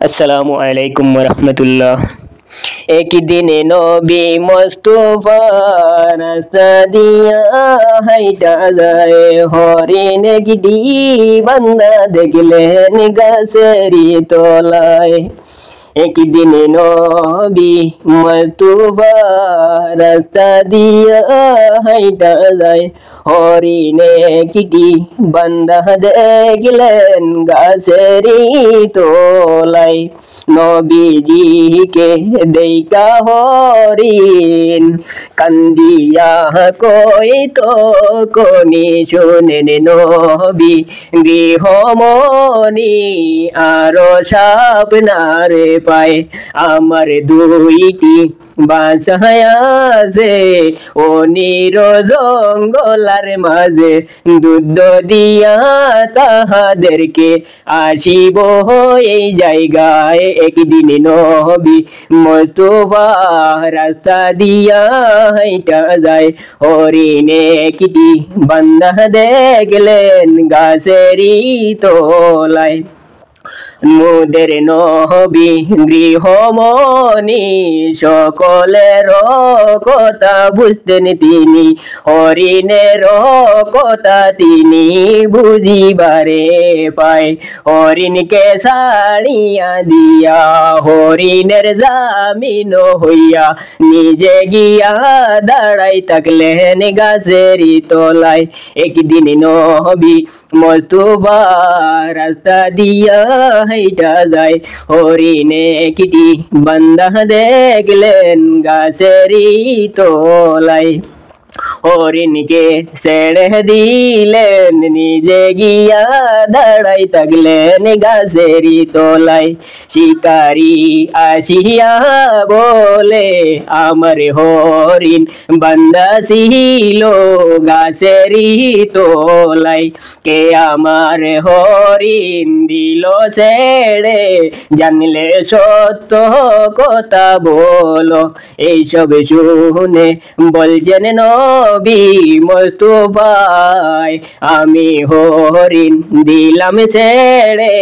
আসসালামু আলাইকুম রহমতুল্লাহ। एक दिन नबी मुस्तफा रास्ता दिया हाइटा जाए हरिण गिडी बंदा देखलेन गाছেরি তলায়। একদিন নবী মুস্তফা রাস্তা দিয়া হাইটা যায় হরিণে কিটি বান্দা দেখলেন গাছেরি তলায়। নবীজিকে দেইকা হরিণ কান্দিয়া কই তো কোনি শুনেন নবী গৃহমণি আরো সাপনারে পায় আমার দুইটি বাসায় আছে ও নির জঙ্গলার মাঝে দুধ দিয়া তাহাদেরকে আসিব এই জায়গায়। একদিন নবী মুস্তফা রাস্তা দিয়া হাইটা যায় হরিণে কিটি বান্দা দেখলেন গাছেরি তলায়। মুদের নবী গৃহমণি সকলের কথা বুঝতেন তিনি হরিণের কথা তিনি বুঝিবারে পায়। হরিণকে ছাড়িয়া দিয়া হরিণের জামিন হইয়া নিজে গিয়া দাঁড়াই থাকলেন গাছেরি তলায়। একদিন নবী মুস্তফা রাস্তা দিয়া হাইটা যায় হরিণে কিটি বান্দা দেখলেন গাছেরি তলায়। হরিণকে ছেড়ে দিলেন নিজে গিয়া দাঁড়াই থাকলেন গাছেরি তলায়। শিকারি আসিয়া বলে আমার হরিণ বান্দা ছিল গাছেরি তলায়। কে আমার হরিণ দিল ছেড়ে জানলে সত্য কথা বলো। এইসব শুনে বলছেন নবী মুস্তফা আমি হরিণ দিলাম ছেড়ে।